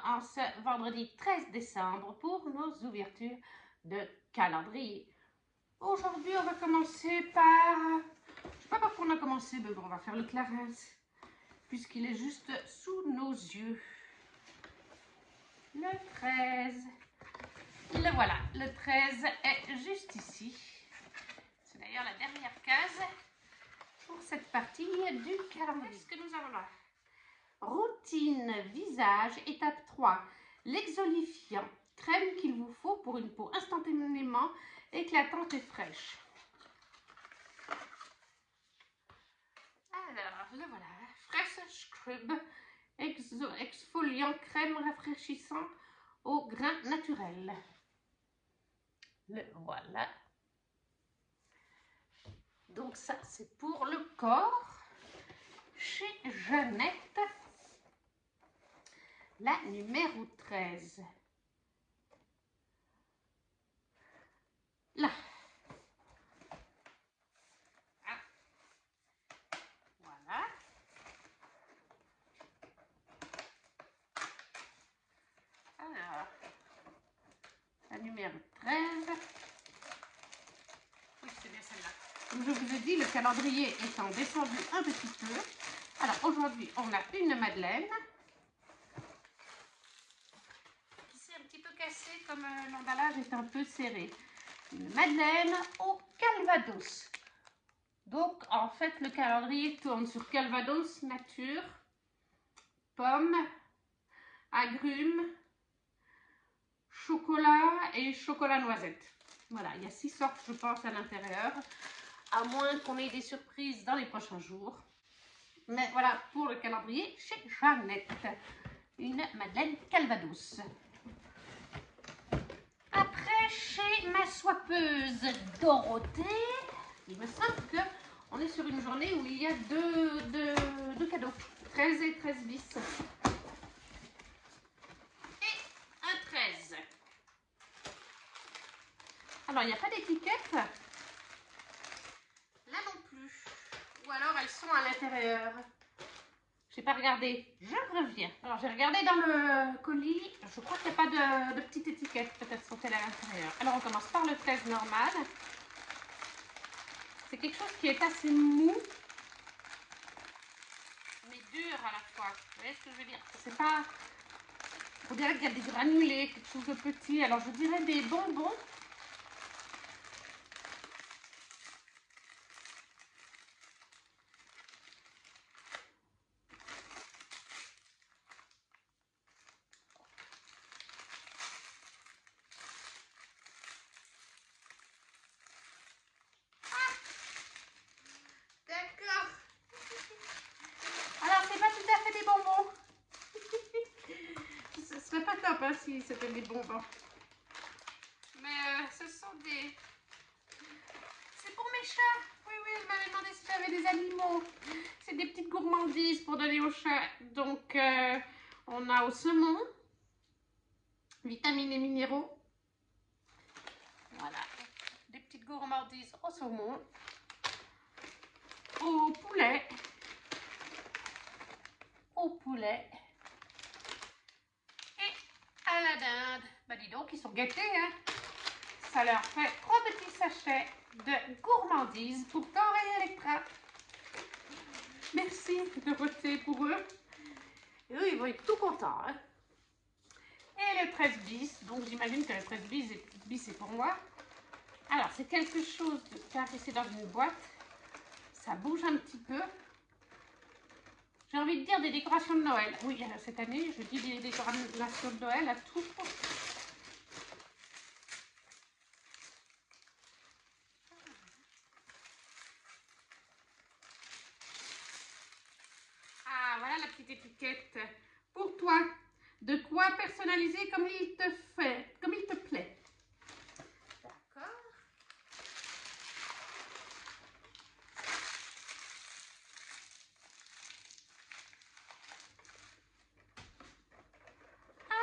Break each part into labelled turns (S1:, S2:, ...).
S1: en ce vendredi 13 décembre pour nos ouvertures de calendrier. Aujourd'hui, on va commencer par... Je sais pas par quoi on a commencé, mais bon, on va faire le Clarins, puisqu'il est juste sous nos yeux. Le 13. Le voilà, le 13 est juste ici. C'est d'ailleurs la dernière case pour cette partie du calendrier. Qu'est-ce que nous avons là? Routine visage, étape 3. L'exolifiant, crème qu'il vous faut pour une peau instantanément éclatante et fraîche. Alors, le voilà. Fresh Scrub, exfoliant crème rafraîchissant au grain naturel. Le voilà. Donc ça, c'est pour le corps. Chez Jeannette, la numéro 13. Là. Ah. Voilà. Alors, la numéro 13. Oui, c'est bien celle-là. Comme je vous ai dit, le calendrier étant descendu un petit peu. Alors, aujourd'hui, on a une madeleine qui s'est un petit peu cassée comme l'emballage est un peu serré. Une madeleine au calvados. Donc, en fait, le calendrier tourne sur calvados, nature, pommes, agrumes, chocolat et chocolat noisette. Voilà, il y a 6 sortes, je pense, à l'intérieur. À moins qu'on ait des surprises dans les prochains jours. Mais voilà pour le calendrier chez Jeannette. Une madeleine calvados. Après, chez ma swappeuse Dorothée, il me semble qu'on est sur une journée où il y a deux cadeaux. 13 et 13 bis. Et un 13. Alors, il n'y a pas d'étiquette. Là non plus. Ou alors, elles sont à l'intérieur. Je n'ai pas regardé. Je reviens. Alors, j'ai regardé dans le colis. Je crois qu'il n'y a pas de petite étiquette. Peut-être sont-elles à l'intérieur. Alors, on commence par le 13 normal. C'est quelque chose qui est assez mou, mais dur à la fois. Vous voyez ce que je veux dire? C'est pas... On dirait qu'il y a des granulés, quelque chose de petit. Alors, je dirais des bonbons. D'accord. Alors, c'est pas tout à fait des bonbons. Ce serait pas top hein, si c'était des bonbons. Mais ce sont des... C'est pour mes chats. Oui, oui, elle m'avait demandé si j'avais des animaux. C'est des petites gourmandises pour donner aux chats. Donc, on a au saumon, vitamines et minéraux. Voilà, des petites gourmandises au saumon, au poulet, et à la dinde. Bah dis donc, ils sont gâtés, hein. Ça leur fait 3 petits sachets de gourmandises pour Thor et Electra. Merci de voter pour eux. Et eux, ils vont être tout contents, hein. Et le 13 bis, donc j'imagine que le 13 bis est pour moi. Alors, c'est quelque chose de caressé dans une boîte. Ça bouge un petit peu. J'ai envie de dire des décorations de Noël. Oui, cette année, je dis des décorations de Noël à tout. Ah, voilà la petite étiquette. Pour toi, de quoi personnaliser comme il te plaît. D'accord.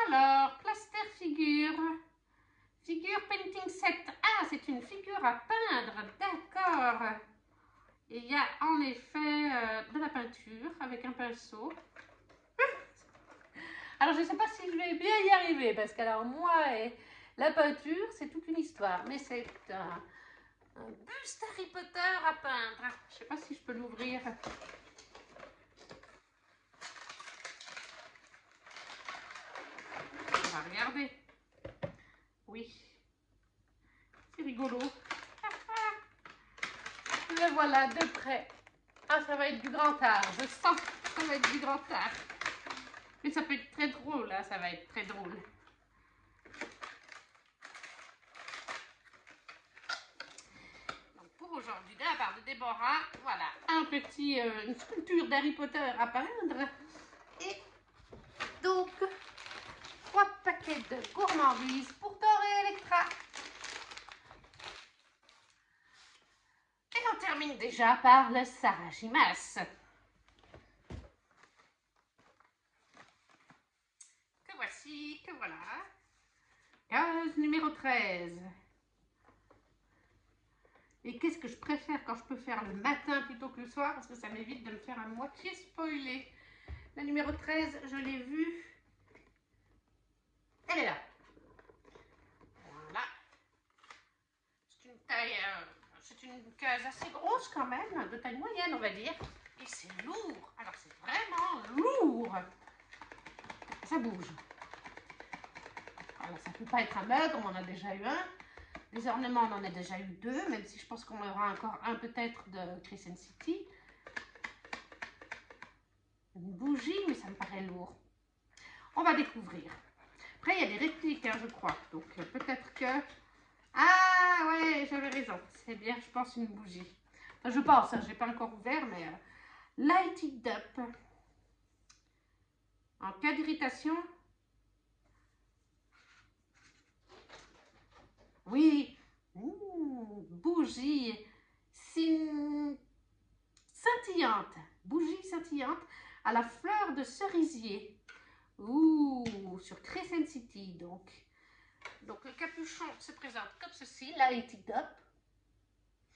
S1: Alors, plaster figure. Figure painting set. Ah, c'est une figure à peindre. D'accord. Et il y a en effet de la peinture avec un pinceau. Alors, je ne sais pas si je vais bien y arriver, parce que alors moi et la peinture, c'est toute une histoire. Mais c'est un buste Harry Potter à peindre. Je ne sais pas si je peux l'ouvrir. On va regarder. Oui. C'est rigolo. Le voilà de près. Ah, ça va être du grand art. Je sens que ça va être du grand art. Mais ça peut être très drôle, hein, ça va être très drôle. Donc pour aujourd'hui, de la part de Déborah, voilà, une sculpture d'Harry Potter à peindre. Et donc, 3 paquets de gourmandises pour Thor et Electra. Et on termine déjà par le Sarajimas. Que voici, que voilà. Case numéro 13. Et qu'est-ce que je préfère quand je peux faire le matin plutôt que le soir, parce que ça m'évite de me faire à moitié spoiler. La numéro 13, je l'ai vue. Elle est là. Voilà. C'est une case assez grosse quand même, de taille moyenne on va dire. Et c'est lourd. Alors c'est vraiment lourd. Ça bouge. Alors ça ne peut pas être un mug, on en a déjà eu un. Les ornements, on en a déjà eu 2, même si je pense qu'on aura encore un peut-être de Crescent City. Une bougie, mais ça me paraît lourd. On va découvrir. Après, il y a des répliques, hein, je crois. Donc peut-être que... Ah ouais, j'avais raison. C'est bien, je pense, une bougie. Enfin, je pense, hein, je n'ai pas encore ouvert, mais... Light It Up. En cas d'irritation... Oui, bougie scintillante. Bougie scintillante à la fleur de cerisier. Sur Crescent City, donc. Donc le capuchon se présente comme ceci, Light It Up.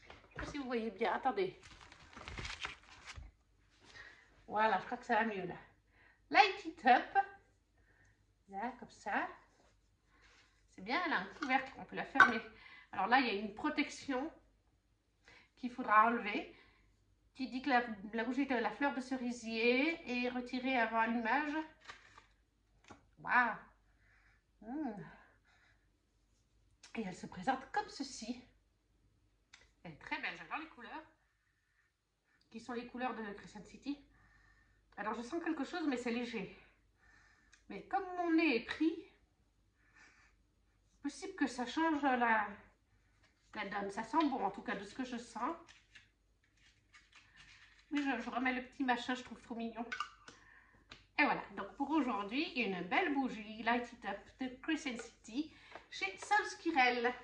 S1: Je ne sais pas si vous voyez bien, attendez. Voilà, je crois que ça va mieux là. Light It Up. Là, comme ça. C'est bien, elle a un couvercle, on peut la fermer. Alors là, il y a une protection qu'il faudra enlever, qui dit que la bougie est la fleur de cerisier est retirée avant allumage. Waouh! Et elle se présente comme ceci. Elle est très belle, j'adore les couleurs, qui sont les couleurs de Crescent City. Alors je sens quelque chose, mais c'est léger. Mais comme mon nez est pris, possible que ça change la donne. Ça sent bon, en tout cas, de ce que je sens. Oui, je remets le petit machin, je trouve trop mignon. Et voilà, donc pour aujourd'hui, une belle bougie Light It Up de Crescent City chez Solskirel.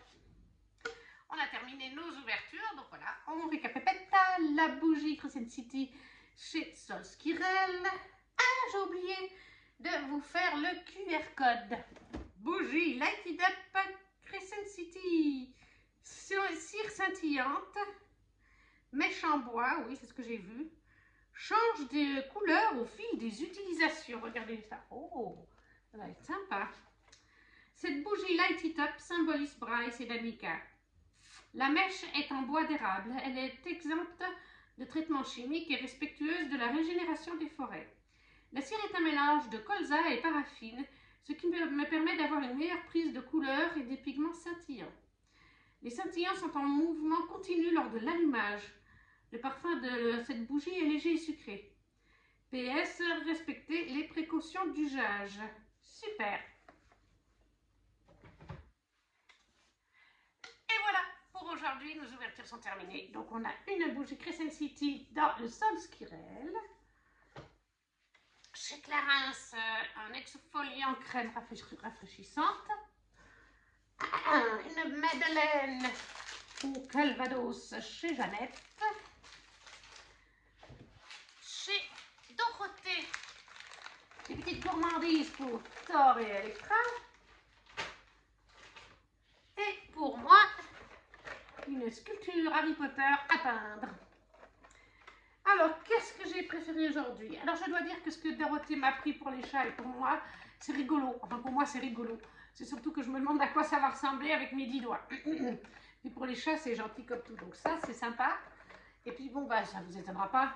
S1: On a terminé nos ouvertures, donc voilà, on récapitule la bougie Crescent City chez Solskirel. Ah, j'ai oublié de vous faire le QR code. Bougie Light It Up Crescent City, cire scintillante, mèche en bois, oui, c'est ce que j'ai vu. Change de couleur au fil des utilisations. Regardez ça. Oh, ça va être sympa. Cette bougie Light It Up symbolise Bryce et Danica. La mèche est en bois d'érable. Elle est exempte de traitement chimique et respectueuse de la régénération des forêts. La cire est un mélange de colza et paraffine, ce qui me permet d'avoir une meilleure prise de couleur et des pigments scintillants. Les scintillants sont en mouvement continu lors de l'allumage. Le parfum de cette bougie est léger et sucré. PS, respectez les précautions d'usage. Super. Et voilà, pour aujourd'hui, nos ouvertures sont terminées. Donc on a une bougie Crescent City dans le Solskirel. Chez Clarins, un exfoliant crème rafraîchissante. Une Madeleine au Calvados chez Jeannette. Chez Dorothée, des petites gourmandises pour Thor et Electra. Et pour moi, une sculpture Harry Potter à peindre. Alors, qu'est-ce que j'ai préféré aujourd'hui? Alors, je dois dire que ce que Dorothée m'a pris pour les chats et pour moi, c'est rigolo. Enfin, pour moi, c'est rigolo. C'est surtout que je me demande à quoi ça va ressembler avec mes 10 doigts. Et pour les chats, c'est gentil comme tout. Donc ça, c'est sympa. Et puis bon, bah, ça ne vous étonnera pas.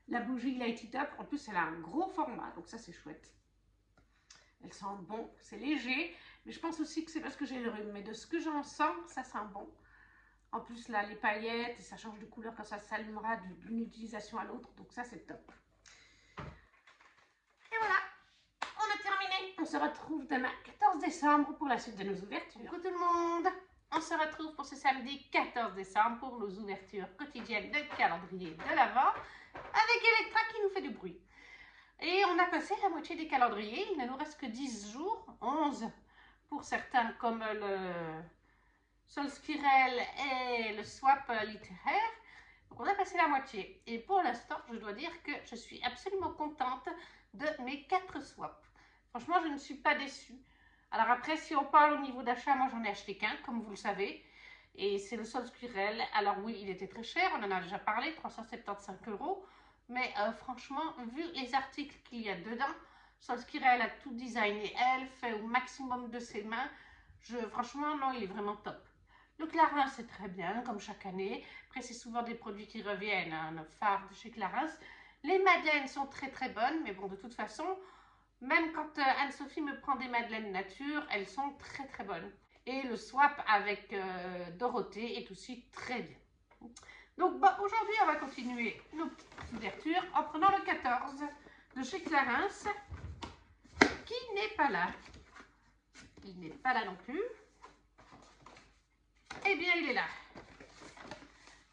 S1: La bougie Light It Up, en plus, elle a un gros format. Donc ça, c'est chouette. Elle sent bon. C'est léger. Mais je pense aussi que c'est parce que j'ai le rhume. Mais de ce que j'en sens, ça sent bon. En plus, là, les paillettes, ça change de couleur quand ça s'allumera d'une utilisation à l'autre. Donc ça, c'est top. Et voilà, on a terminé. On se retrouve demain, 14 décembre, pour la suite de nos ouvertures. Coucou tout le monde. On se retrouve pour ce samedi 14 décembre pour nos ouvertures quotidiennes de calendrier de l'Avent avec Electra qui nous fait du bruit. Et on a passé la moitié des calendriers. Il ne nous reste que 10 jours, 11 pour certains comme le Solskirel et le swap littéraire. Donc on a passé la moitié. Et pour l'instant, je dois dire que je suis absolument contente de mes 4 swaps. Franchement, je ne suis pas déçue. Alors après, si on parle au niveau d'achat, moi j'en ai acheté qu'un, comme vous le savez. Et c'est le Solskirel. Alors oui, il était très cher, on en a déjà parlé, 375 €. Mais franchement, vu les articles qu'il y a dedans, Solskirel a tout designé elle, fait au maximum de ses mains. Franchement, non, il est vraiment top. Le Clarins, c'est très bien, comme chaque année. Après, c'est souvent des produits qui reviennent, hein, le phare de chez Clarins. Les madeleines sont très très bonnes, mais bon, de toute façon, même quand Anne-Sophie me prend des madeleines nature, elles sont très très bonnes. Et le swap avec Dorothée est aussi très bien. Donc bon, aujourd'hui, on va continuer nos petites ouvertures en prenant le 14 de chez Clarins, qui n'est pas là. Il n'est pas là non plus. Eh bien, il est là.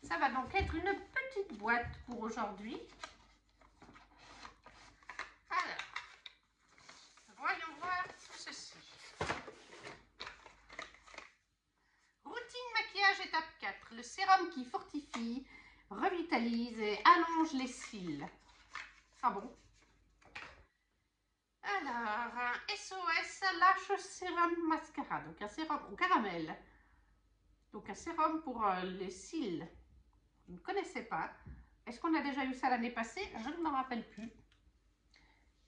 S1: Ça va donc être une petite boîte pour aujourd'hui. Alors, voyons voir ceci. Routine maquillage étape 4. Le sérum qui fortifie, revitalise et allonge les cils. Ah bon? Alors, SOS Lash Sérum Mascara. Donc un sérum au caramel. Donc un sérum pour les cils. Je ne connaissais pas. Est-ce qu'on a déjà eu ça l'année passée? Je ne m'en rappelle plus.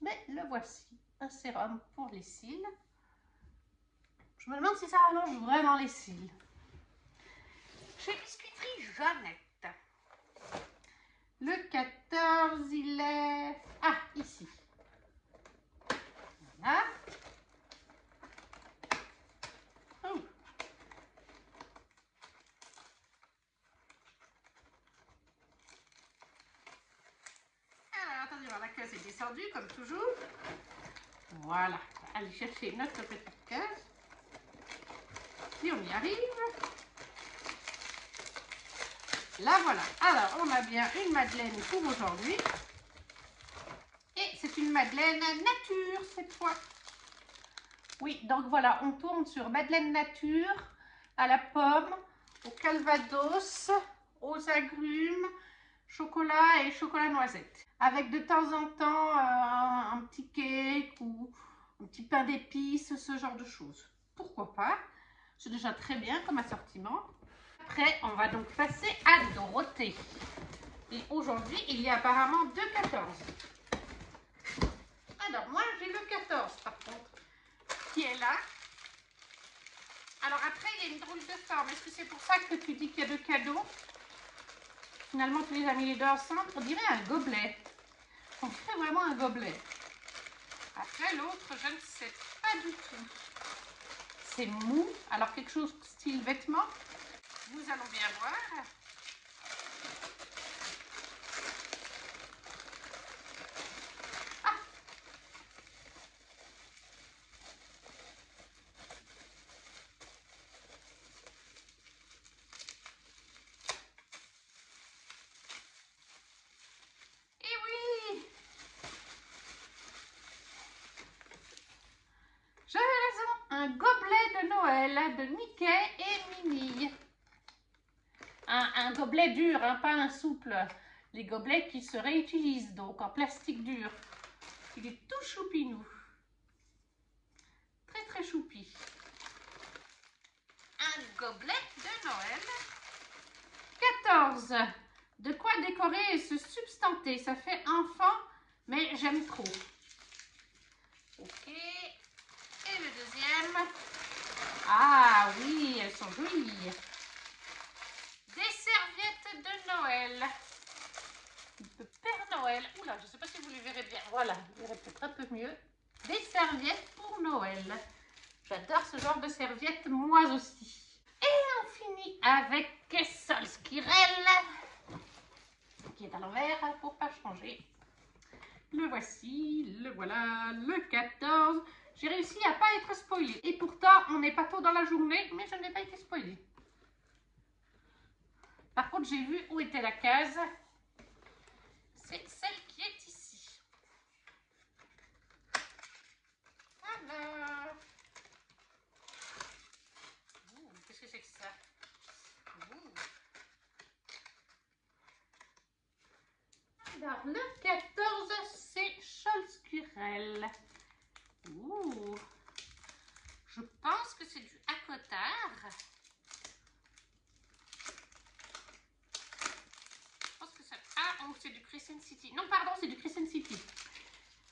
S1: Mais le voici. Un sérum pour les cils. Je me demande si ça allonge vraiment les cils. Chez Biscuiterie Jeannette. Le 14, il est... Ah, ici. Voilà. Oh. Alors, attendez, la case est descendue, comme toujours. Voilà. Allez chercher notre petite case. Et on y arrive. Là, voilà. Alors, on a bien une madeleine pour aujourd'hui. Et c'est une madeleine nature, cette fois. Oui, donc voilà, on tourne sur madeleine nature, à la pomme, au calvados, aux agrumes, chocolat et chocolat noisette. Avec de temps en temps un petit cake ou un petit pain d'épices, ce genre de choses. Pourquoi pas? C'est déjà très bien comme assortiment. Après, on va donc passer à Dorothée. Et aujourd'hui, il y a apparemment 2 14. Alors, moi, j'ai le 14 par contre, qui est là. Alors après, il y a une drôle de forme. Est-ce que c'est pour ça que tu dis qu'il y a 2 cadeaux? Finalement, tu les as mis les deux ensemble. On dirait un gobelet. On dirait vraiment un gobelet. Après, l'autre, je ne sais pas du tout. C'est mou. Alors, quelque chose style vêtements. Nous allons bien voir. Ah! Et oui! J'avais raison, un gobelet de Noël de Mickey et Minnie. Un gobelet dur, hein, pas un souple. Les gobelets qui se réutilisent, donc en plastique dur. Il est tout choupinou. Très très choupi. Un gobelet de Noël. 14. De quoi décorer et se substanter. Ça fait enfant, mais j'aime trop. Ok. Et le deuxième. Ah oui, elles sont jolies. Des serviettes de Noël. De Père Noël. Oula, je ne sais pas si vous les verrez bien. Voilà, vous verrez peut-être un peu mieux. Des serviettes pour Noël. J'adore ce genre de serviettes, moi aussi. Et on finit avec Solskirel, qui est à l'envers pour pas changer. Le voici, le voilà, le 14. J'ai réussi à pas être spoilée. Et pourtant, on n'est pas tôt dans la journée, mais je n'ai pas été spoilée. Par contre, j'ai vu où était la case. C'est celle qui est ici. Voilà. Qu'est-ce que c'est que ça? Alors, le 14, c'est Solskirel. Je pense que c'est du Acotard. Je pense que ça... Ah, oh, c'est du Crescent City. Non, pardon, c'est du Crescent City.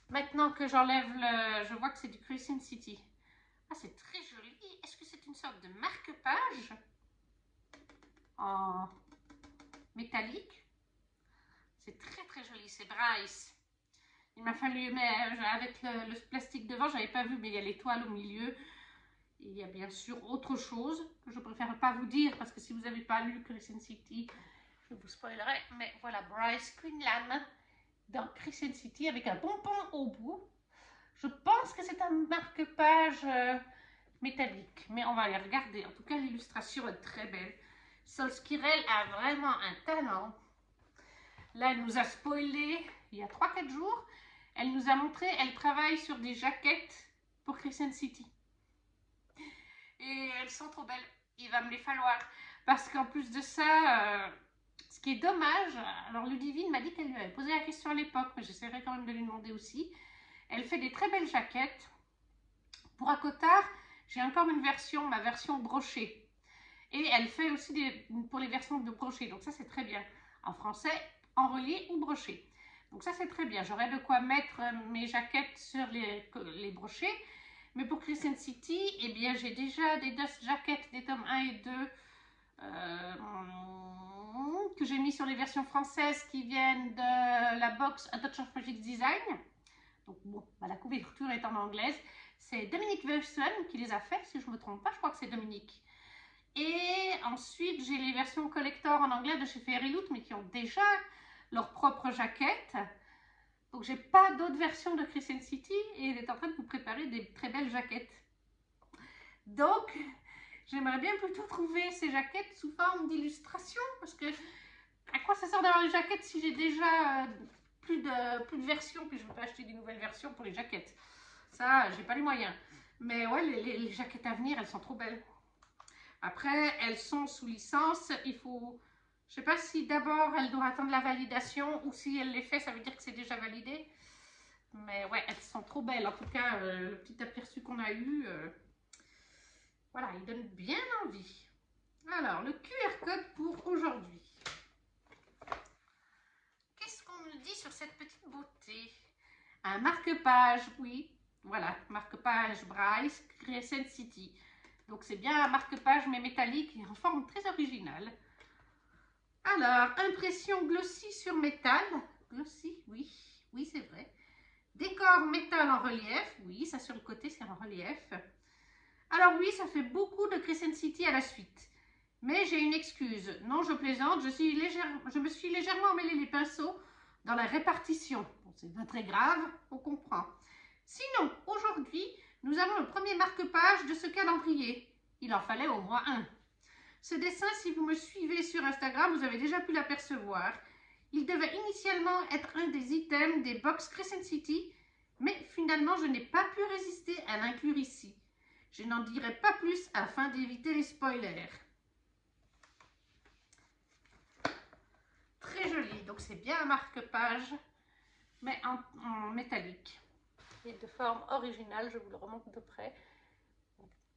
S1: Maintenant que j'enlève le... Je vois que c'est du Crescent City. Ah, c'est très joli. Est-ce que c'est une sorte de marque-page en métallique? C'est très très joli. C'est Bryce. Il m'a fallu, mais avec le plastique devant, j'avais pas vu, mais il y a l'étoile au milieu. Il y a bien sûr autre chose que je préfère pas vous dire parce que si vous n'avez pas lu Crescent City, je vous spoilerai. Mais voilà, Bryce Quinlan dans Crescent City avec un pompon au bout. Je pense que c'est un marque-page métallique, mais on va aller regarder. En tout cas, l'illustration est très belle. Solskirel a vraiment un talent. Là, elle nous a spoilé il y a 3-4 jours. Elle nous a montré, elle travaille sur des jaquettes pour Crescent City. Et elles sont trop belles. Il va me les falloir. Parce qu'en plus de ça, ce qui est dommage, alors Ludivine m'a dit qu'elle lui avait posé la question à l'époque, mais j'essaierai quand même de lui demander aussi. Elle fait des très belles jaquettes. Pour Acotard, j'ai encore une version, ma version brochée. Et elle fait aussi pour les versions de brochée. Donc ça, c'est très bien. En français, en relié ou broché. Donc ça, c'est très bien. J'aurai de quoi mettre mes jaquettes sur les brochets. Mais pour Crescent City, eh bien, j'ai déjà des dust jackets des tomes 1 et 2 que j'ai mis sur les versions françaises qui viennent de la box A Touch of Magic Design. Donc bon, bah, la couverture est en anglaise. C'est Dominique Wilson qui les a fait, si je ne me trompe pas, je crois que c'est Dominique. Et ensuite, j'ai les versions collector en anglais de chez Fairy Loot, mais qui ont déjà leur propre jaquette. Donc, j'ai pas d'autres versions de Crescent City et elle est en train de vous préparer des très belles jaquettes. Donc, j'aimerais bien plutôt trouver ces jaquettes sous forme d'illustration parce que à quoi ça sert d'avoir les jaquettes si j'ai déjà plus de versions puis je ne veux pas acheter des nouvelles versions pour les jaquettes. Ça, j'ai pas les moyens. Mais ouais, les jaquettes à venir, elles sont trop belles. Après, elles sont sous licence. Il faut... Je sais pas si d'abord, elle doit attendre la validation ou si elle les fait, ça veut dire que c'est déjà validé. Mais ouais, elles sont trop belles. En tout cas, le petit aperçu qu'on a eu, voilà, il donne bien envie. Alors, le QR code pour aujourd'hui. Qu'est-ce qu'on nous dit sur cette petite beauté? Un marque-page, oui. Voilà, marque-page Bryce, Crescent City. Donc c'est bien un marque-page mais métallique et en forme très originale. Alors, impression glossy sur métal. Glossy, oui, oui c'est vrai. Décor métal en relief, oui, ça sur le côté c'est en relief. Alors oui, ça fait beaucoup de Crescent City à la suite. Mais j'ai une excuse. Non, je plaisante, je me suis légèrement emmêlé les pinceaux dans la répartition. Bon, c'est pas très grave, on comprend. Sinon, aujourd'hui, nous avons le premier marque-page de ce calendrier. Il en fallait au moins un. Ce dessin, si vous me suivez sur Instagram, vous avez déjà pu l'apercevoir. Il devait initialement être un des items des box Crescent City, mais finalement, je n'ai pas pu résister à l'inclure ici. Je n'en dirai pas plus afin d'éviter les spoilers. Très joli, donc c'est bien un marque-page, mais en métallique. Et de forme originale, je vous le remonte de près.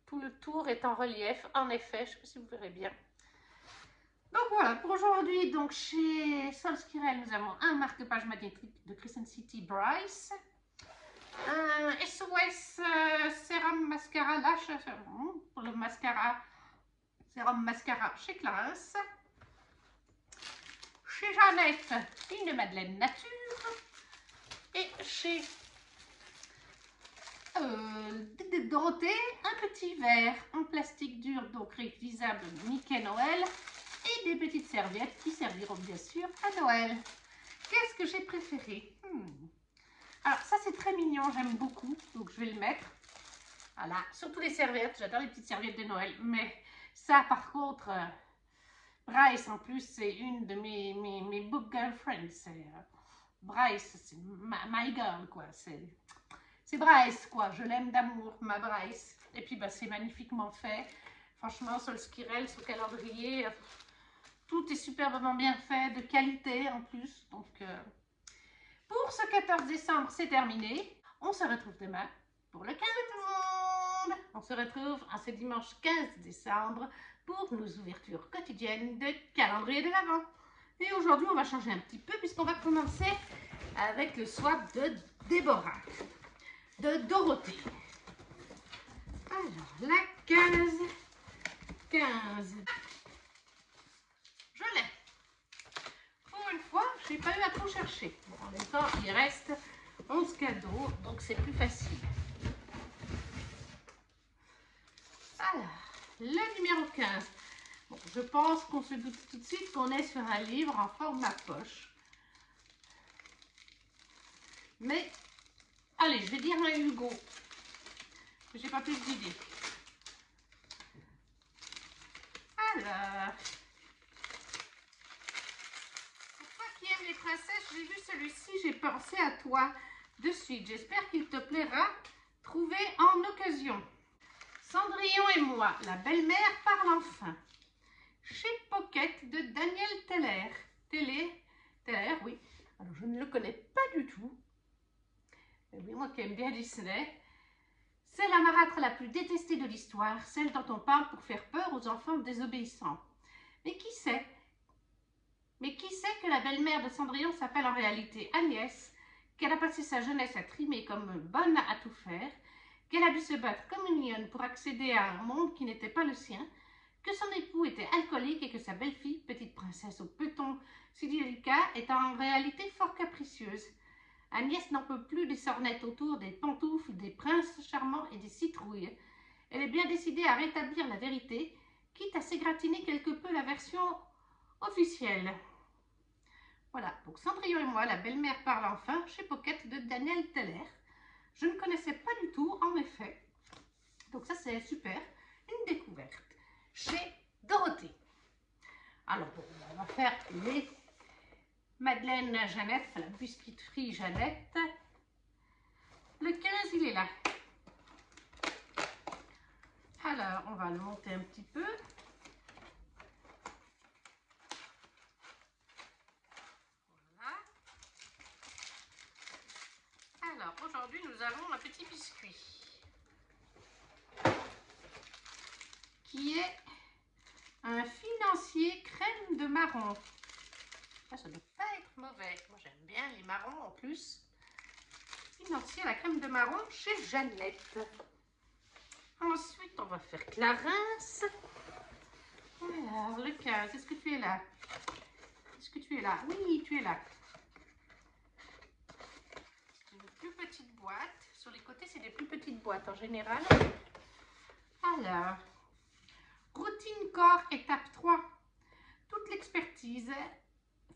S1: Tout le tour est en relief, en effet, je ne sais pas si vous verrez bien. Donc voilà, pour aujourd'hui, donc chez Solskirel, nous avons un marque-page magnétique de Crescent City Bryce. Un SOS Sérum Mascara Lash pour le mascara. Sérum Mascara chez Clarins. Chez Jeannette, une Madeleine Nature. Et chez Dorothée, un petit verre en plastique dur, donc réutilisable Mickey Noël. Et des petites serviettes qui serviront bien sûr à Noël. Qu'est-ce que j'ai préféré? Alors ça c'est très mignon, j'aime beaucoup, donc je vais le mettre. Voilà, surtout les serviettes, j'adore les petites serviettes de Noël. Mais ça par contre, Bryce en plus c'est une de mes book girlfriends. Bryce, c'est my girl quoi, c'est Bryce quoi, je l'aime d'amour, ma Bryce. Et puis bah, c'est magnifiquement fait, franchement sur le Skirel, sur le calendrier, tout est superbement bien fait, de qualité en plus. Donc pour ce 14 décembre c'est terminé, on se retrouve demain pour le 15 monde. On se retrouve en ce dimanche 15 décembre pour nos ouvertures quotidiennes de calendrier de l'Avent. Et aujourd'hui on va changer un petit peu puisqu'on va commencer avec le swap de Déborah, de Dorothée. Alors, la 15. Je l'ai. Pour une fois, je n'ai pas eu à trop chercher. Bon, en même temps, il reste 11 cadeaux, donc c'est plus facile. Alors, le numéro 15. Bon, je pense qu'on se doute tout de suite qu'on est sur un livre en format poche. Mais, allez, je vais dire un Hugo. J'ai pas plus d'idées. Alors, pour toi qui aimes les princesses, j'ai vu celui-ci, j'ai pensé à toi de suite. J'espère qu'il te plaira. Trouvé en occasion. Cendrillon et moi, la belle-mère parle enfin. Chez Pocket de Daniel Teller. Teller, oui. Alors, je ne le connais pas du tout. Mais oui, moi qui aime bien Disney. C'est la marâtre la plus détestée de l'histoire, celle dont on parle pour faire peur aux enfants désobéissants. Mais qui sait que la belle-mère de Cendrillon s'appelle en réalité Agnès, qu'elle a passé sa jeunesse à trimer comme bonne à tout faire, qu'elle a dû se battre comme une lionne pour accéder à un monde qui n'était pas le sien, que son époux était alcoolique et que sa belle-fille, petite princesse au peton si délicat, est en réalité fort capricieuse. Agnès n'en peut plus des sornettes autour des pantoufles, des princes charmants et des citrouilles. Elle est bien décidée à rétablir la vérité, quitte à s'égratiner quelque peu la version officielle. Voilà, donc Cendrillon et moi, la belle-mère parle enfin, chez Pocket de Daniel Teller. Je ne connaissais pas du tout, en effet. Donc ça, c'est super, une découverte. Chez Dorothée. Alors, bon, on va faire les Madeleine Jeannette, la biscuiterie Jeannette. Le 15, il est là. Alors, on va le monter un petit peu. Voilà. Alors, aujourd'hui, nous avons un petit biscuit qui est un financier crème de marron. Ça ne doit pas être mauvais. Moi, j'aime bien les marrons en plus. Financier à la crème de marron chez Jeannette. Ensuite, on va faire Clarins. Alors, le 15, est-ce que tu es là? Est-ce que tu es là? Oui, tu es là. C'est une plus petite boîte. Sur les côtés, c'est des plus petites boîtes en général. Alors, routine corps, étape 3. Toute l'expertise.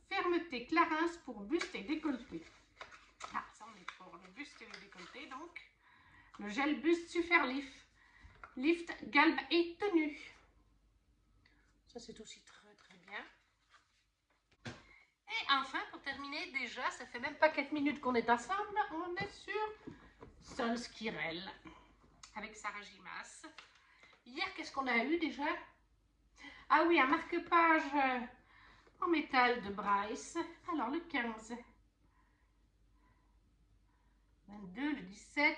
S1: Fermeté Clarins pour buste et décolleté. Ah, ça on est pour le buste et le décolleté donc. Le gel buste Super Lift, galbe et tenue. Ça c'est aussi très bien. Et enfin pour terminer, déjà ça fait même pas 4 minutes qu'on est ensemble, on est sur Sol Skirel avec Sarah Gimas. Hier qu'est-ce qu'on a eu déjà? Ah oui, un marque-page en métal de Bryce. Alors le 15, 22, le 17,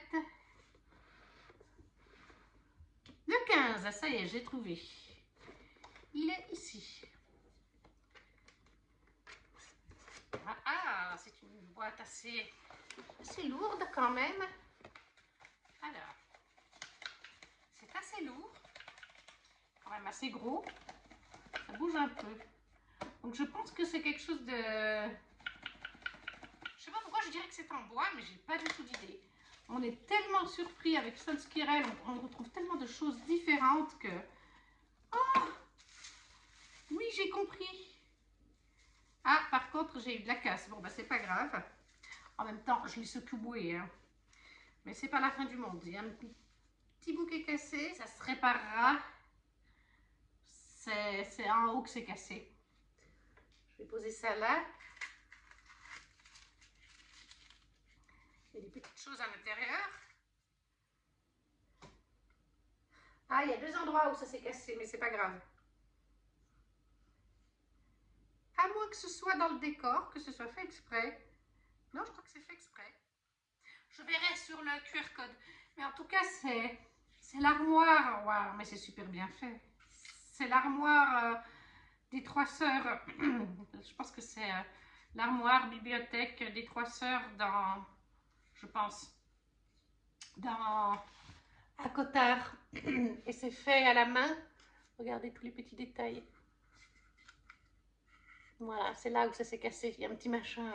S1: le 15, ça y est, j'ai trouvé. Il est ici. Ah, c'est une boîte assez lourde quand même. assez lourd, quand même assez gros, ça bouge un peu. Donc je pense que c'est quelque chose de... Je sais pas pourquoi je dirais que c'est en bois, mais j'ai pas du tout d'idée. On est tellement surpris avec Solskjaer, on retrouve tellement de choses différentes que... Oh, oui, j'ai compris. Ah, par contre, j'ai eu de la casse. Bon, bah c'est pas grave. En même temps, je l'ai secoué, hein. Mais c'est pas la fin du monde. Il y a un petit bout qui est cassé, ça se réparera. C'est en haut que c'est cassé. Je vais poser ça là. Il y a des petites choses à l'intérieur. Ah, il y a 2 endroits où ça s'est cassé, mais c'est pas grave. À moins que ce soit dans le décor, que ce soit fait exprès. Non, je crois que c'est fait exprès. Je verrai sur le QR code. Mais en tout cas, c'est l'armoire. Waouh, mais c'est super bien fait. C'est l'armoire des 3 sœurs. Je pense que c'est l'armoire bibliothèque des 3 sœurs dans, je pense, dans à Cotard. Et c'est fait à la main. Regardez tous les petits détails. Voilà, c'est là où ça s'est cassé. Il y a un petit machin.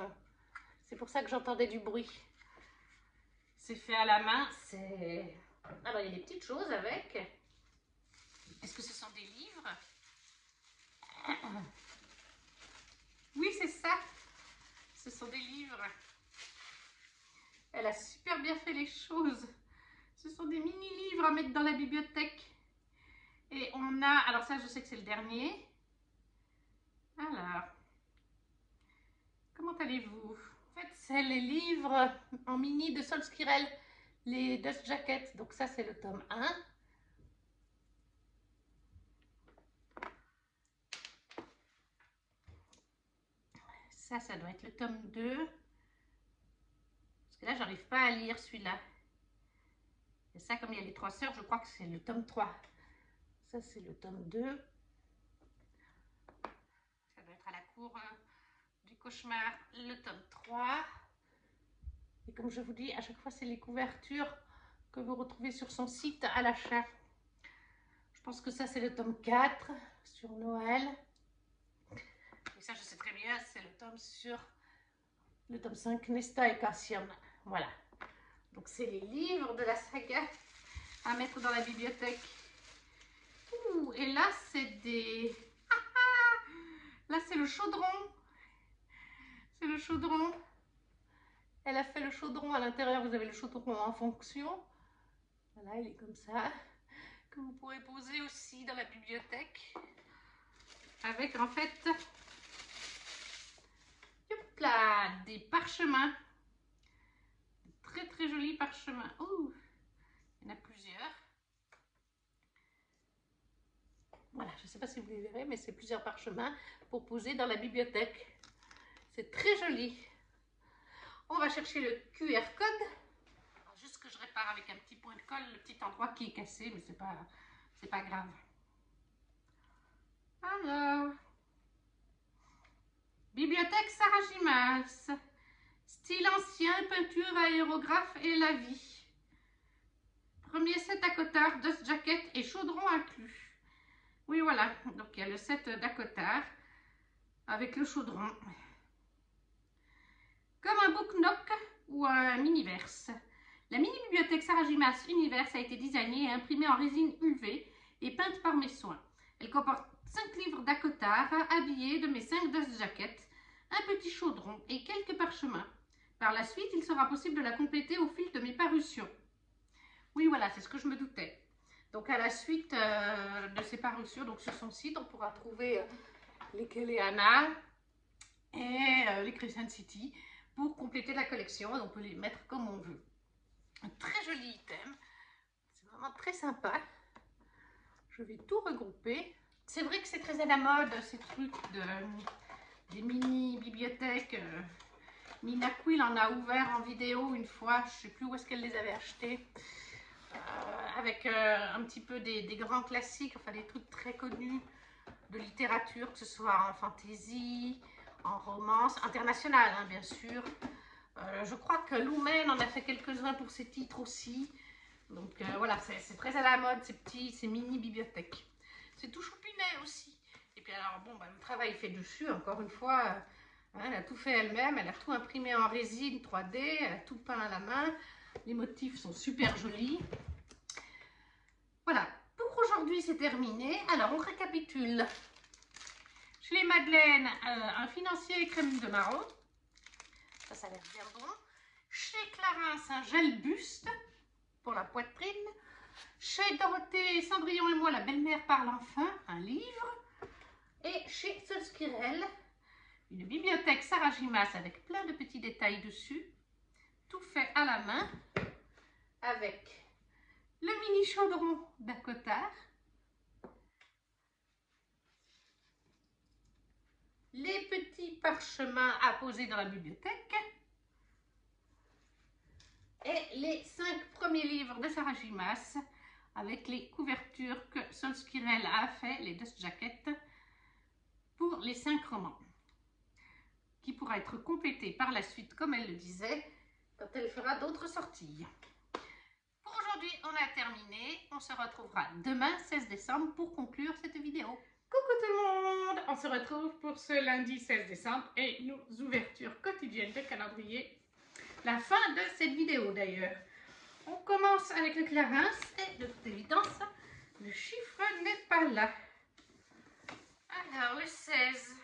S1: C'est pour ça que j'entendais du bruit. C'est fait à la main. C'est... Alors, il y a des petites choses avec. Est-ce que ce sont des livres? Oui, c'est ça. Ce sont des livres. Elle a super bien fait les choses. Ce sont des mini-livres à mettre dans la bibliothèque. Et on a... Alors ça, je sais que c'est le dernier. Alors, comment allez-vous? En fait, c'est les livres en mini de Solskjaer, les Dust Jackets. Donc ça, c'est le tome 1. Ça doit être le tome 2. Parce que là, j'arrive pas à lire celui-là. Et ça, comme il y a les 3 sœurs, je crois que c'est le tome 3. Ça, c'est le tome 2. Ça doit être à la cour du cauchemar, le tome 3. Et comme je vous dis, à chaque fois, c'est les couvertures que vous retrouvez sur son site à l'achat. Je pense que ça, c'est le tome 4 sur Noël. Et ça, je sais très bien, c'est le tome sur le tome 5, Nesta et Cassian. Voilà. Donc, c'est les livres de la saga à mettre dans la bibliothèque. Ouh, et là, c'est des... Là, c'est le chaudron. C'est le chaudron. Elle a fait le chaudron à l'intérieur. Vous avez le chaudron en fonction. Voilà, il est comme ça. Que vous pourrez poser aussi dans la bibliothèque. Avec, en fait... Hop là, des parchemins. Très, très jolis parchemins. Ouh, il y en a plusieurs. Voilà, je ne sais pas si vous les verrez, mais c'est plusieurs parchemins pour poser dans la bibliothèque. C'est très joli. On va chercher le QR code. Alors, juste que je répare avec un petit point de colle le petit endroit qui est cassé, mais c'est pas grave. Alors, bibliothèque Sarah-Gimas. Style ancien, peinture, aérographe et la vie. Premier set à Cotard, Dust Jacket et chaudron inclus. Oui, voilà. Donc, il y a le set d'Acotar avec le chaudron. Comme un book nook ou un mini-verse. La mini-bibliothèque Sarah-Gimas Universe a été designée et imprimée en résine UV et peinte par mes soins. Elle comporte 5 livres d'Acotar, habillés de mes 5 Dust Jackets, un petit chaudron et quelques parchemins. Par la suite, il sera possible de la compléter au fil de mes parutions. Oui, voilà, c'est ce que je me doutais. Donc, à la suite de ces parutions, donc sur son site, on pourra trouver les Kelleana et les Crescent City pour compléter la collection. Et on peut les mettre comme on veut. Un très joli item. C'est vraiment très sympa. Je vais tout regrouper. C'est vrai que c'est très à la mode, ces trucs des mini-bibliothèques. Nina Quill en a ouvert en vidéo une fois. Je ne sais plus où est-ce qu'elle les avait achetés. Avec un petit peu des grands classiques, enfin des trucs très connus de littérature, que ce soit en fantasy, en romance, internationale bien sûr. Je crois que Lumen en a fait quelques-uns pour ses titres aussi. Donc voilà, c'est très à la mode, ces petits, ces mini bibliothèques. C'est tout choupinet aussi. Et puis alors, bon, le travail fait dessus, encore une fois, elle a tout fait elle-même, elle a tout imprimé en résine 3D, elle a tout peint à la main. Les motifs sont super jolis. Voilà, pour aujourd'hui c'est terminé. Alors on récapitule. Chez les Madeleine, un financier crème de marron. Ça a l'air bien bon. Chez Clarins, un gel buste pour la poitrine. Chez Dorothée, Cendrillon et moi, la belle-mère parle enfin, un livre. Et chez Solskirel, une bibliothèque Sarah Gimas avec plein de petits détails dessus. Tout fait à la main avec le mini chaudron d'Acotard, les petits parchemins à poser dans la bibliothèque et les 5 premiers livres de Sarah Gimas avec les couvertures que Solskirel a fait, les dust jackets, pour les 5 romans, qui pourra être complété par la suite, comme elle le disait, quand elle fera d'autres sorties. Pour aujourd'hui, on a terminé. On se retrouvera demain, 16 décembre, pour conclure cette vidéo. Coucou tout le monde! On se retrouve pour ce lundi 16 décembre et nos ouvertures quotidiennes de calendrier. La fin de cette vidéo d'ailleurs. On commence avec le Clarins et de toute évidence, le chiffre n'est pas là. Alors, le 16,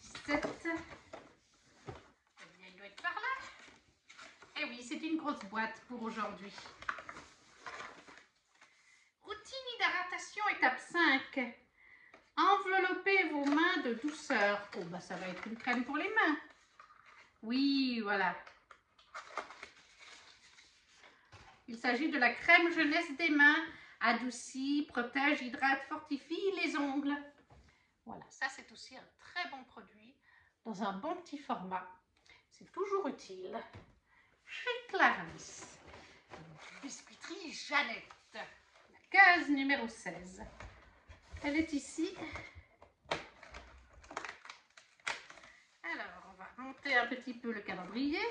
S1: 17, eh bien, il doit être par là. Et oui, c'est une grosse boîte pour aujourd'hui. Routine d'hydratation étape 5. Enveloppez vos mains de douceur. Oh, bah ça va être une crème pour les mains. Oui, voilà. Il s'agit de la crème jeunesse des mains. Adoucit, protège, hydrate, fortifie les ongles. Voilà, ça c'est aussi un très bon produit dans un bon petit format. C'est toujours utile. Chez Clarins, biscuiterie Jeannette, la case numéro 16. Elle est ici. Alors, on va monter un petit peu le calendrier.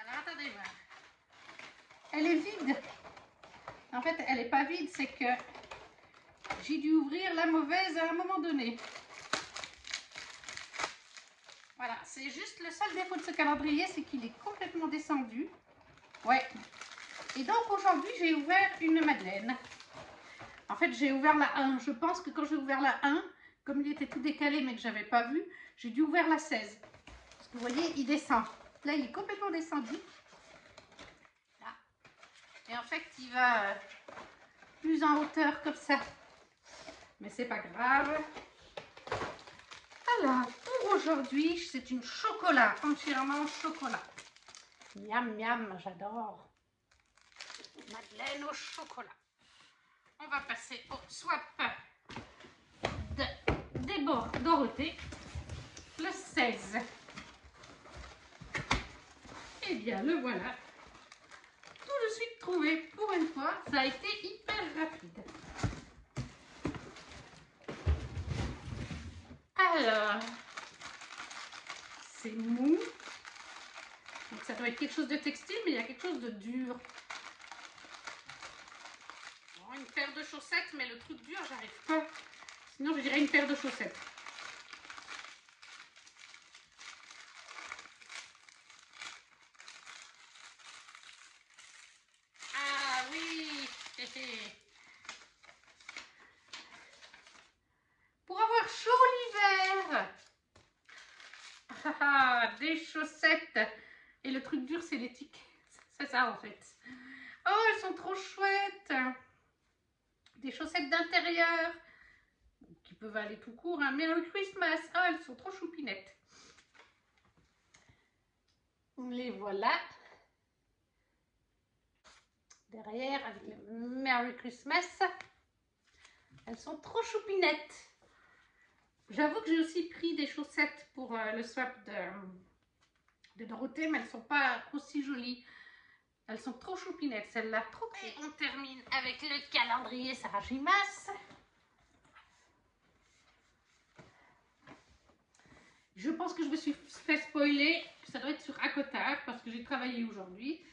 S1: Alors attendez voir. Elle est vide. En fait, elle n'est pas vide, c'est que j'ai dû ouvrir la mauvaise à un moment donné. Voilà, c'est juste le seul défaut de ce calendrier, c'est qu'il est complètement descendu. Ouais. Et donc aujourd'hui, j'ai ouvert une Madeleine. En fait, j'ai ouvert la 1. Je pense que quand j'ai ouvert la 1, comme il était tout décalé mais que j'avais pas vu, j'ai dû ouvrir la 16. Parce que vous voyez, il descend. Là, il est complètement descendu. Là. Et en fait, il va plus en hauteur comme ça. Mais c'est pas grave. Alors, pour aujourd'hui, c'est une chocolat, entièrement chocolat. Miam, miam, j'adore. Madeleine au chocolat. On va passer au swap des Dorothée, le 16. Eh bien, le voilà. Tout de suite trouvé. Pour une fois, ça a été hyper rapide. Alors, c'est mou. Donc ça doit être quelque chose de textile, mais il y a quelque chose de dur. Bon, une paire de chaussettes, mais le truc dur, j'arrive pas. Sinon, je dirais une paire de chaussettes. Ah oui. Pour avoir chaud l'hiver. Des chaussettes. Et le truc dur, c'est l'étiquette. C'est ça, en fait. Oh, elles sont trop chouettes. Des chaussettes d'intérieur. Qui peuvent aller tout court. Hein. Merry Christmas. Oh, elles sont trop choupinettes. Les voilà. Derrière, avec le Merry Christmas. Elles sont trop choupinettes. J'avoue que j'ai aussi pris des chaussettes pour le swap de Dorothée, mais elles ne sont pas aussi jolies. Elles sont trop choupinettes, celles-là. Et on termine avec le calendrier Sarajimas. Je pense que je me suis fait spoiler. Ça doit être sur Acotard parce que j'ai travaillé aujourd'hui.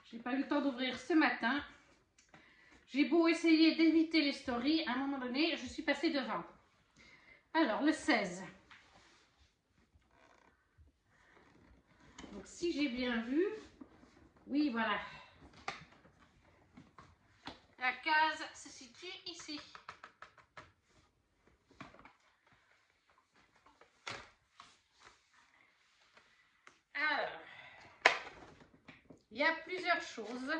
S1: Je n'ai pas eu le temps d'ouvrir ce matin. J'ai beau essayer d'éviter les stories, à un moment donné, je suis passée devant. Alors, le 16. Donc, si j'ai bien vu, oui, voilà. La case se situe ici. Alors, il y a plusieurs choses.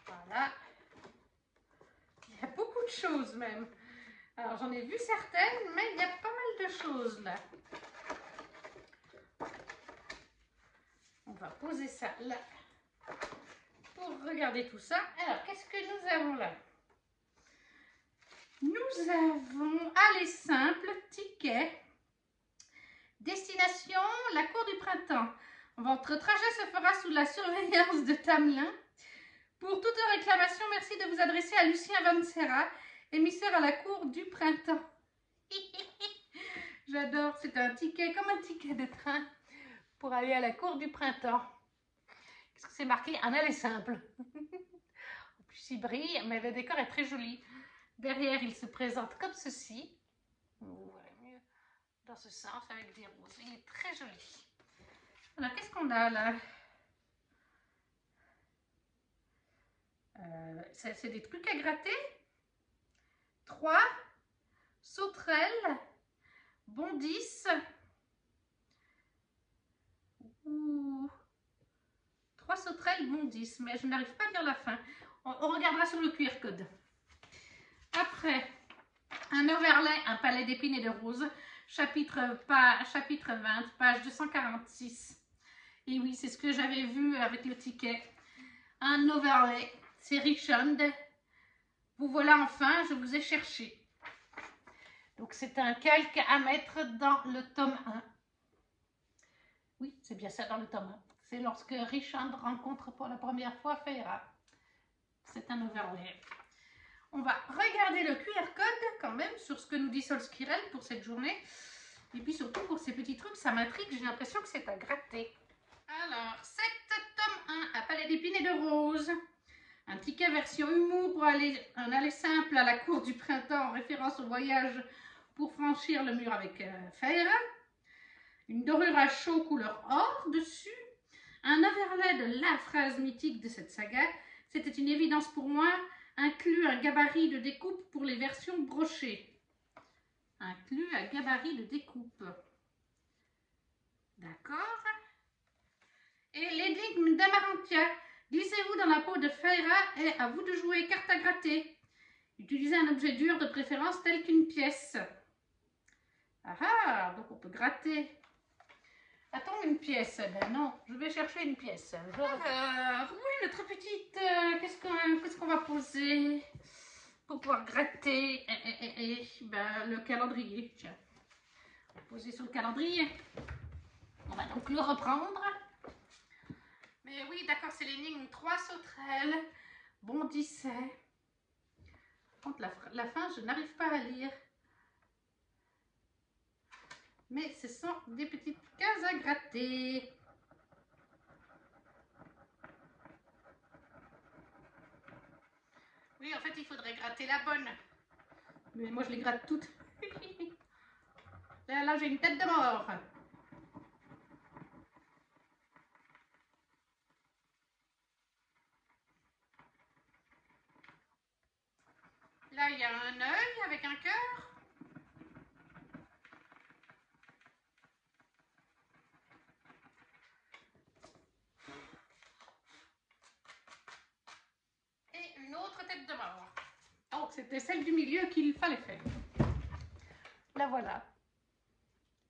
S1: Voilà. Il y a beaucoup de choses même. Alors, j'en ai vu certaines, mais il y a pas mal de choses là. On va poser ça là pour regarder tout ça. Alors, qu'est-ce que nous avons là? Nous avons aller simple, ticket, destination, la cour du printemps. Votre trajet se fera sous la surveillance de Tamelin. Pour toute réclamation, merci de vous adresser à Lucien Van Serra, émissaire à la cour du printemps. J'adore, c'est un ticket comme un ticket de train pour aller à la cour du printemps. Qu'est-ce que c'est marqué? Un aller simple. En plus, il brille, mais le décor est très joli. Derrière, il se présente comme ceci. Vous voyez mieux dans ce sens avec des roses. Il est très joli. Alors, qu'est-ce qu'on a là? C'est des trucs à gratter. 3 sauterelles, bondissent. 3 sauterelles bondissent, mais je n'arrive pas à lire la fin. On regardera sur le QR code. Après, un overlay, un palais d'épines et de roses, chapitre 20, page 246. Et oui, c'est ce que j'avais vu avec le ticket. Un overlay, c'est Richand. Vous voilà enfin, je vous ai cherché. Donc c'est un calque à mettre dans le tome 1. Oui, c'est bien ça, dans le tome 1. C'est lorsque Richand rencontre pour la première fois Feyre. C'est un overlay. On va regarder le QR code quand même sur ce que nous dit Sol Skirel pour cette journée. Et puis surtout pour ces petits trucs, ça m'intrigue, j'ai l'impression que c'est à gratter. Alors, 7 tome 1 à palais d'épines et de roses. Un ticket version humour pour un aller simple à la cour du printemps en référence au voyage pour franchir le mur avec Feyre. Une dorure à chaud couleur or dessus. Un overlay de la phrase mythique de cette saga. C'était une évidence pour moi. Inclut un gabarit de découpe pour les versions brochées. Inclut un gabarit de découpe. D'accord. Et l'énigme d'Amarantia. Glissez-vous dans la peau de Feyre et à vous de jouer carte à gratter. Utilisez un objet dur de préférence tel qu'une pièce. Ah ah, donc on peut gratter. Attends, une pièce. Ben non, je vais chercher une pièce. Oui, notre petite... qu'est-ce qu'on va poser pour pouvoir gratter ben, le calendrier. Tiens, on va poser sur le calendrier. On va donc le reprendre. Mais oui, d'accord, c'est l'énigme 3 sauterelles bondissaient. Contre la fin, je n'arrive pas à lire. Mais ce sont des petites cases à gratter. Oui, en fait, il faudrait gratter la bonne. Mais moi, je les gratte toutes. Là j'ai une tête de mort. Là, il y a un œil avec un cœur. Et une autre tête de mort. Donc, c'était celle du milieu qu'il fallait faire. La voilà.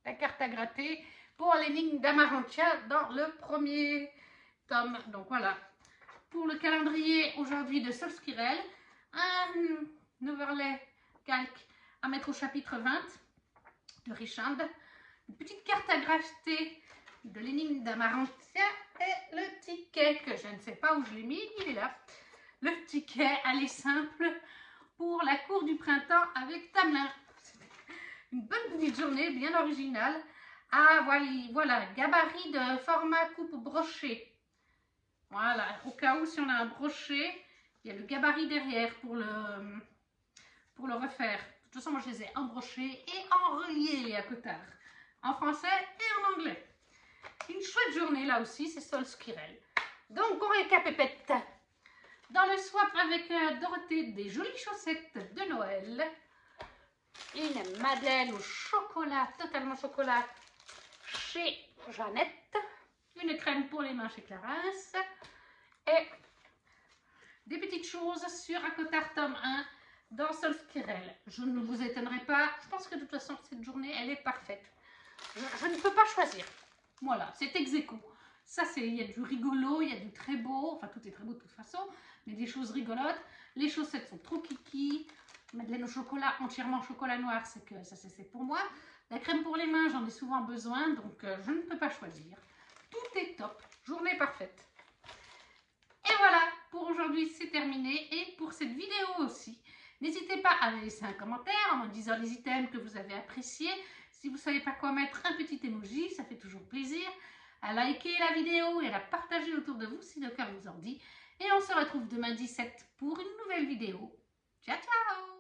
S1: La carte à gratter pour l'énigme d'Amarantia dans le premier tome. Donc, voilà. Pour le calendrier aujourd'hui de Sol Skirel, un overlay calque à mettre au chapitre 20 de Richand. Une petite carte à gratter de l'énigme d'Amarantia et le ticket que je ne sais pas où je l'ai mis, il est là. Le ticket, allez simple, pour la cour du printemps avec Tamelin. Une bonne petite journée, bien originale. Ah, voilà, gabarit de format coupe brochet. Voilà, au cas où si on a un brochet, il y a le gabarit derrière pour le refaire. De toute façon, moi je les ai embrochés et en relié les accotards. En français et en anglais. Une chouette journée là aussi, c'est Sol Squirrel. Donc on récapépète. Dans le swap avec Dorothée, des jolies chaussettes de Noël. Une madeleine au chocolat, totalement chocolat, chez Jeannette. Une crème pour les mains chez Clarins. Et des petites choses sur Accotard tome 1 dans Sol Squirrel. Je ne vous étonnerai pas, je pense que de toute façon cette journée elle est parfaite. Je ne peux pas choisir. Voilà, c'est ex aequo. Ça, il y a du rigolo, il y a du très beau, enfin tout est très beau de toute façon, mais des choses rigolotes. Les chaussettes sont trop kiki. Madeleine au chocolat, entièrement chocolat noir, c'est que ça c'est pour moi. La crème pour les mains, j'en ai souvent besoin, donc je ne peux pas choisir. Tout est top, journée parfaite. Et voilà, pour aujourd'hui c'est terminé et pour cette vidéo aussi. N'hésitez pas à laisser un commentaire en me disant les items que vous avez appréciés. Si vous ne savez pas quoi mettre, un petit emoji, ça fait toujours plaisir. À liker la vidéo et à la partager autour de vous si le cœur vous en dit. Et on se retrouve demain 17 pour une nouvelle vidéo. Ciao, ciao!